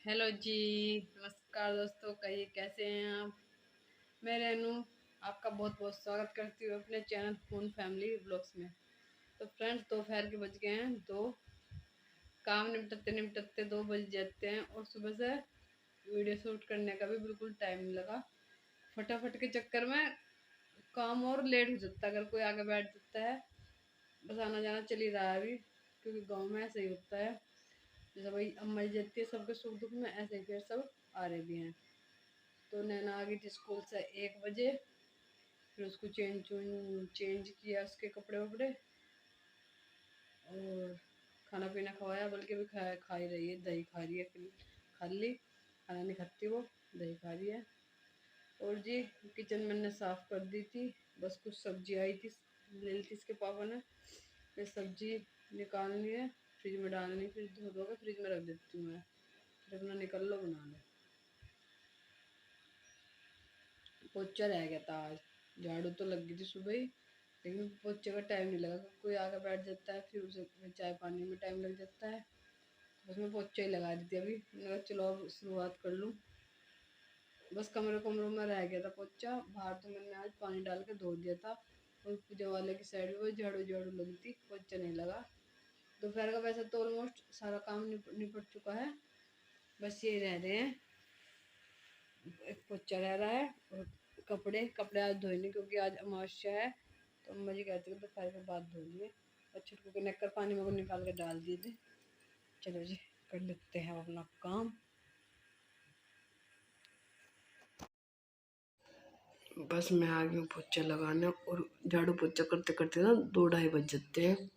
Hello जी। नमस्कार दोस्तों, कहिए कैसे हैं आप। मैं रेनू आपका बहुत बहुत स्वागत करती हूँ अपने चैनल फून फैमिली ब्लॉग्स में। तो फ्रेंड्स, दोपहर के बज गए हैं 2। काम निपटते निपटते 2 बज जाते हैं और सुबह से वीडियो शूट करने का भी बिल्कुल टाइम नहीं लगा। फटाफट के चक्कर में काम और लेट हो जाता है। अगर कोई आगे बैठ जाता है, बस आना जाना चल ही रहा है अभी, क्योंकि गाँव में ऐसा ही होता है। जैसे भाई अम्मा जी जाती है सबके सुख दुख में, ऐसे ही फिर सब आ रहे भी हैं। तो नैना आ गई थी स्कूल से 1 बजे। फिर उसको चेंज किया, उसके कपड़े वपड़े, और खाना पीना खवाया। बल्कि भी खा ही रही है, दही खा रही है। फिर खा ली, खाना नहीं खाती वो, दही खा रही है। और जी, किचन मैंने साफ़ कर दी थी। बस कुछ सब्जी आई थी, ले ली थी इसके पापा ने। फिर सब्जी निकालनी है, फ्रिज में डालनी, फिर धो धो के फ्रिज में रख देती हूँ मैं। फिर अपना निकल लो, बना लो। पोचा रह गया था आज, झाड़ू तो लग गई थी सुबह ही, लेकिन पोचे का टाइम नहीं लगा। कोई आकर बैठ जाता है, फिर उसे चाय पानी में टाइम लग जाता है। बस मैं पोचा ही लगा दी थी अभी। मैंने कहा चलो अब शुरुआत कर लूँ। बस कमरे कमरों में रह गया था पोचा। बाहर तो मैंने आज पानी डाल के धो दिया था, और पूजा वाले की साइड में झाड़ू झाड़ू लगी थी, पोचा नहीं लगा। दोपहर का वैसे तो ऑलमोस्ट सारा काम निपट चुका है। बस ये रह रहे हैं, एक पोचा रह रहा है। और कपड़े कपड़े आज धोए नहीं, क्योंकि आज अमावस्या है। तो अम्मा जी कहते हैं दोपहर के बाद धो लिए। और छुटकू के नेकर पानी में को निकाल के डाल दिए थे। चलो जी, कर लेते हैं अपना काम। बस मैं आ गई हूँ पोछा लगाने, और झाड़ू पोछा करते करते ना 2 ढाई बज जाते हैं।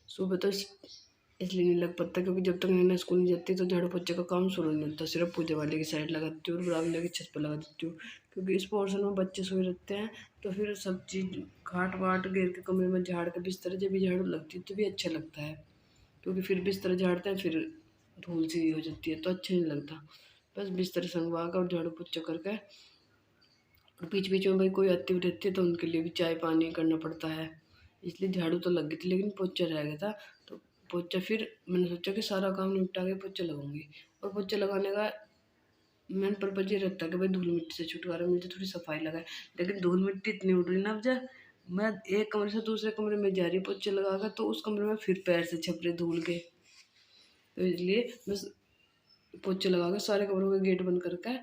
सुबह तो इसलिए नहीं लग पाता, क्योंकि जब तक नैना स्कूल नहीं जाती तो झाड़ू पोछे का काम शुरू नहीं होता। सिर्फ पूजा वाले की साइड लगा देती हूँ और बरामदे की छत पर लगा देती हूँ, क्योंकि इस पोर्शन में बच्चे सोए रहते हैं। तो फिर सब चीज़ घाट वाट घेर के कमरे में झाड़ के बिस्तर जब भी झाड़ू लगती है तो भी अच्छा लगता है, क्योंकि फिर बिस्तर झाड़ते हैं फिर धूल सी हो जाती है तो अच्छा नहीं लगता। बस बिस्तर संगवा कर और झाड़ू पोछा करके, और बीच बीच में भाई कोई आती हुई रहती है तो उनके लिए भी चाय पानी करना पड़ता है। इसलिए झाड़ू तो लग गई थी, लेकिन पोछा रह गया था। तो पोछा फिर मैंने सोचा कि सारा काम निपटा के पोछा लगाऊंगी। और पोछा लगाने का मेन पर्पज ये रहता है कि भाई धूल मिट्टी से छुटकारा मिल जाए, थोड़ी सफाई लगाए। लेकिन धूल मिट्टी इतनी उड़ रही ना, अब जब मैं एक कमरे से दूसरे कमरे में जा रही पोछा लगा कर, तो उस कमरे में फिर पैर से छप रहे धूल के। तो इसलिए मैं पोछे लगा के सारे कमरों का गेट बंद करके,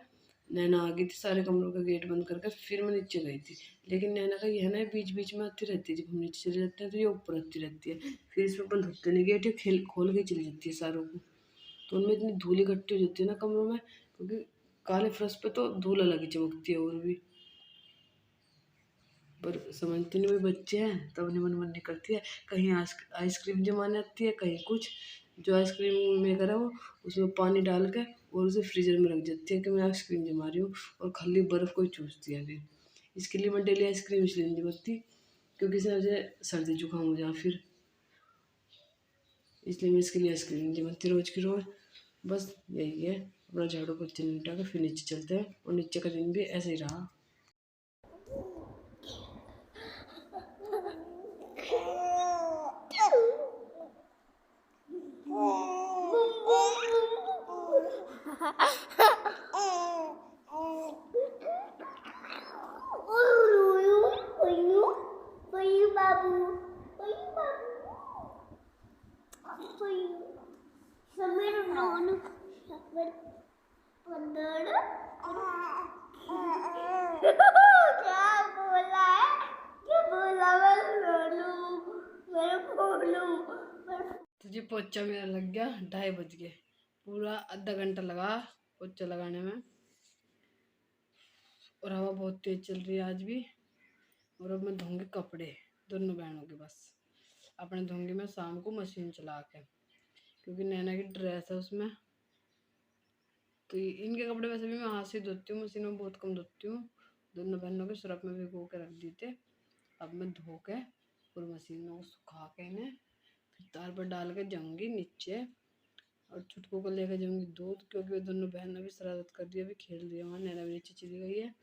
नैना आ गई थी, सारे कमरों का गेट बंद करके फिर मैं नीचे गई थी। लेकिन नैना का यह ना बीच बीच में आती रहती है, जब हम नीचे चले जाते हैं तो ये ऊपर आती रहती है। फिर इसमें बंद होते नहीं गेट, ये खेल खोल के चली जाती है सारों को। तो उनमें इतनी धूल इकट्ठी हो जाती है ना कमरों में, क्योंकि काले फर्श पे तो धूल अलग ही चमकती है और भी। पर समझती नहीं, भाई बच्चे हैं तब अपनी मनमानी करती है। कहीं आइसक्रीम जमाने आती है, कहीं कुछ। जो आइसक्रीम मेकर है वो उसमें पानी डाल के और उसे फ्रीजर में रख देती है कि मैं आइसक्रीम जमा रही हूँ, और खाली बर्फ़ कोई चूसती है फिर। इसके लिए मैं डेली आइसक्रीम इसलिए नहीं जमाती, क्योंकि इससे मुझे सर्दी जुकाम हो जाए फिर। इसलिए मैं इसके लिए आइसक्रीम नहीं जमाती रोज़ की रोज़। बस यही है, अपना झाड़ू पोछा निपटा के फिर नीचे चलते हैं। और नीचे का दिन भी ऐसे ही रहा। तो जी पोछा मेरा लग गया, 2:30 बज गए। पूरा आधा घंटा लगा पोछा लगाने में। और हवा बहुत तेज चल रही है आज भी। और अब मैं धोंगी कपड़े, दोनों बहनों के। बस अपने धोंगी मैं शाम को मशीन चला के, क्योंकि नैना की ड्रेस है उसमें। तो इनके कपड़े वैसे भी मैं हाथ से धोती हूँ, मशीन में बहुत कम धोती हूँ। दोनों बहनों के सरफ में भिगो के रख दिए थे। अब मैं धो के और मशीन में सुखा के इन्हें फिर तार पर डाल के जाऊँगी नीचे। और छुटकू को लेकर जाऊँगी दूध, क्योंकि वो दोनों बहनें भी शरारत कर रही है, अभी खेल रही है वहाँ। नैना भी नीचे चली गई है।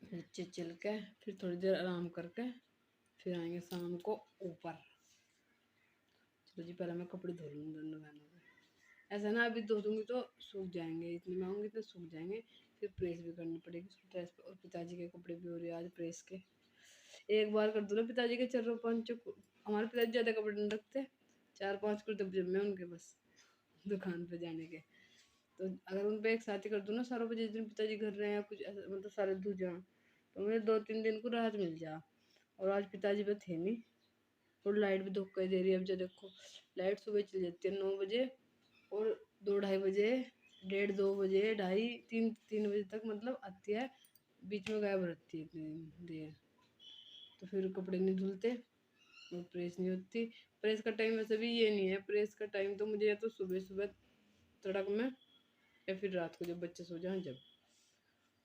नीचे चल के फिर थोड़ी देर आराम करके फिर आएंगे शाम को ऊपर। चलो जी, पहले मैं कपड़े धो लूँ दोनों बहनों के। ऐसा ना अभी धो दूंगी तो सूख जाएंगे, इतने में आऊँगी तो सूख जाएंगे, फिर प्रेस भी करनी पड़ेगी ड्रेस पे। और पिताजी के कपड़े भी हो रहे हैं आज प्रेस के। एक बार कर दो ना पिताजी के चर्रो पाँच। हमारे पिताजी ज़्यादा कपड़े नहीं रखते, 4-5 कुर्ते पजामे उनके बस दुकान पे जाने के। तो अगर उन पे एक साथ ही कर दूँ ना सारों पे, जिस दिन पिताजी घर रहे हैं कुछ ऐसा मतलब सारे धो जाएँ, तो मुझे 2-3 दिन को राहत मिल जा। और आज पिताजी पे थे नहीं, और लाइट भी धोखा दे रही है। अब जो देखो लाइट सुबह चली जाती है 9 बजे, और 2-2:30 बजे, 1:30-2 बजे, 2:30-3 बजे तक मतलब आती है, बीच में गायब रहती है इतनी देर। तो फिर कपड़े नहीं धुलते और प्रेस नहीं होती। प्रेस का टाइम वैसे भी ये नहीं है, प्रेस का टाइम तो मुझे या तो सुबह सुबह तड़क में, या फिर रात को जब बच्चे सो जाएं, जब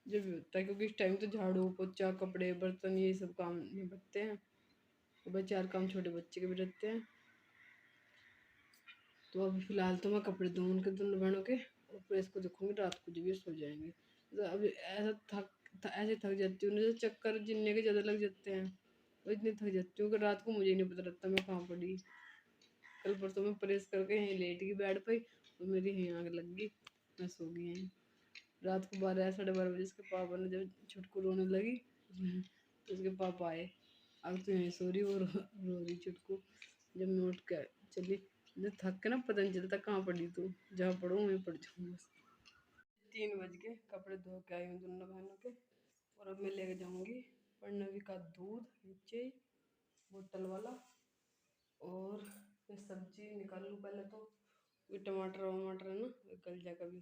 भी होता है। क्योंकि इस टाइम तो झाड़ू पोछा कपड़े बर्तन ये सब काम निपटते हैं, सुबह 4 काम छोटे बच्चे के भी रहते हैं। तो अभी फ़िलहाल तो मैं कपड़े धोऊँ उनके दोनों बहनों के, और प्रेस को देखूँगी रात को जब ये सो जाएंगे। तो अभी ऐसे थक जाती हूँ ना, जैसे चक्कर जिनने के ज़्यादा लग जाते हैं, और इतनी थक जाती हूँ कि रात को मुझे नहीं पता लगता मैं कहाँ पड़ी। कल परसों में प्रेस करके यहीं लेट गई बेड पे, और मेरी यहीं आग लग गई, मैं सो गई यहीं। रात को 12-12:30 बजे उसके पापा ने जब छुटकू रोने लगी, तो उसके पापा आए, अब तो यहीं सो रही, और रो रही छुटकू। जब मैं उठ के चली, जब थक के ना पता नहीं चलता कहाँ पड़ी, तू जहाँ पढ़ो वहीं पड़ जाऊँ बस। 3 बज के कपड़े धो के आई हूँ दोनों बहनों के, और अब मैं लेके जाऊँगी पढ़ने का दूध नीचे बोतल वाला। और फिर सब्जी निकाल लूँ पहले तो, ये टमाटर वमाटर है ना वो गल जाए कभी।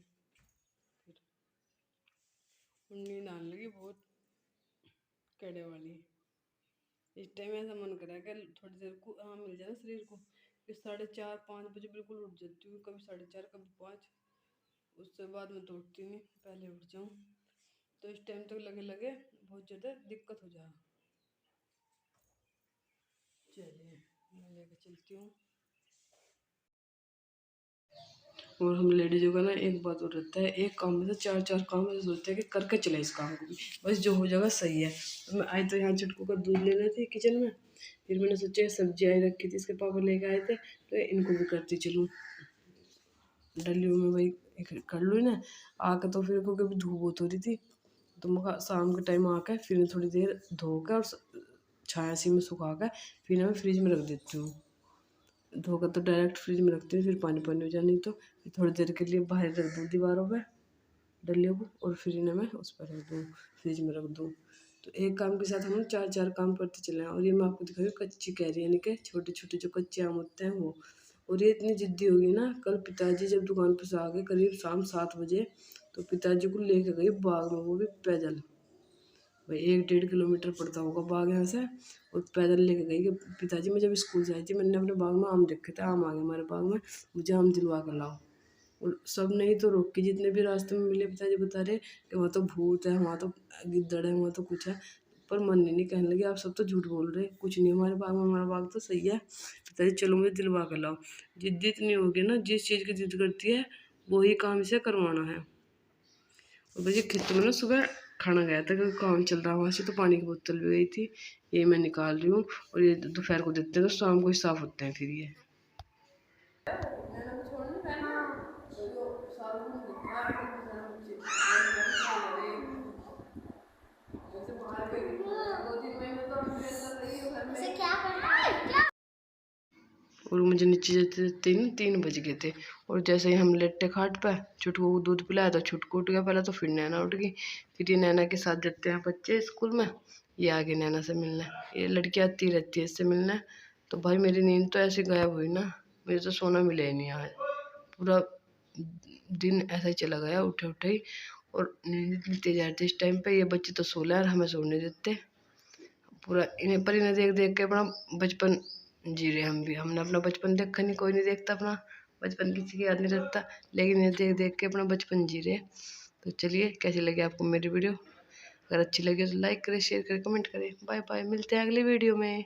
फिर नींद आने लगी बहुत कड़े वाली। इस टाइम ऐसा मन करा कि थोड़ी देर को आराम मिल जाए ना शरीर को, कि 4:30-5 बजे बिल्कुल उठ जाती हूँ, कभी 4:30 कभी 5। उससे बाद में तो उठती नहीं, पहले उठ जाऊँ। तो इस टाइम तक लगे लगे बहुत ज़्यादा दिक्कत हो जाए। चलिए मैं लेके चलती हूँ। और हम लेडीजों का ना एक बात और रहता है, एक काम में से 4-4 काम ऐसे सोचते हैं कि करके चले इस काम को भी, बस जो हो जाएगा सही है। तो मैं आई तो यहाँ छुटकू का दूध लेना थी किचन में, फिर मैंने सोचा सब्जी आई रखी थी इसके पापा लेके आए थे, तो इनको भी करती चलूँ डलियों में, वही कर लूँ ना आके। तो फिर क्योंकि धूप बहुत हो रही थी, तो मैं शाम के टाइम आके फिर थोड़ी देर धो कर और छाया सी में सुखा कर फिर मैं फ्रिज में रख देती हूँ। धोकर तो डायरेक्ट फ्रिज में रखती हूँ, फिर पानी पानी हो जाए, नहीं तो फिर थोड़ी देर के लिए बाहर रख दूँ दीवारों पे डलियों को, और फिर इन्हें मैं उस पर रख दूँ, फ्रिज में रख दूँ। तो एक काम के साथ हम 4-4 काम करते चले हैं। और ये मैं आपको दिखा रही हूँ कच्ची कैरी, यानी कि छोटे छोटे जो कच्चे आम होते हैं वो। और ये इतनी ज़िद्दी होगी ना, कल पिताजी जब दुकान पर से आ गए करीब शाम 7 बजे, तो पिताजी को लेके गई बाग में, वो भी पैदल। भाई 1-1.5 किलोमीटर पड़ता होगा बाग यहाँ से, और पैदल लेके गई कि पिताजी मैं जब स्कूल से आई थी मैंने अपने बाग में आम देखे थे, आम आ गए हमारे बाग में, मुझे आम दिलवा कर लाओ। और सब नहीं तो रोक के जितने भी रास्ते में मिले पिताजी बता रहे कि वहाँ तो भूत है, वहाँ तो गिद्दड़ है, वहाँ तो कुछ है। पर मन नहीं कहने लगे आप सब तो झूठ बोल रहे, कुछ नहीं हमारे बाग में, हमारा बाग तो सही है। पिताजी चलो मुझे दिलवा कर लाओ। जिद इतनी होगी ना, जिस चीज़ की जिद करती है वही काम इसे करवाना है। और भैया खेतों में ना सुबह खाना गया था क्योंकि काम चल रहा वहाँ से, तो पानी की बोतल भी गई थी, ये मैं निकाल रही हूँ। और ये दोपहर को देते हैं तो शाम को ही साफ होते हैं फिर ये। और मुझे नीचे जाते 3 बज गए थे। और जैसे ही हम लेटे खाट पे, छुटकू को दूध पिलाया तो छुटकू उठ गया पहले, तो फिर नैना उठ गई। फिर ये नैना के साथ जाते हैं बच्चे स्कूल में, ये आगे नैना से मिलने, ये लड़की आती रहती है इससे मिलने। तो भाई मेरी नींद तो ऐसे गायब हुई ना, मुझे तो सोना मिला ही नहीं आज, पूरा दिन ऐसा ही चला गया उठे उठे ही। और नींद इतनी तेज आ रही थी इस टाइम पे, ये बच्चे तो सो रहे और हमें सोने देते पूरा। इन्हें पर इन्हें देख देख के अपना बचपन जी रहे हम भी। हमने अपना बचपन देखा नहीं, कोई नहीं देखता अपना बचपन, किसी की याद नहीं रखता, लेकिन इन्हें देख देख के अपना बचपन जी रहे। तो चलिए कैसी लगी आपको मेरी वीडियो, अगर अच्छी लगी तो लाइक करें, शेयर करें, कमेंट करें। बाय बाय, मिलते हैं अगली वीडियो में।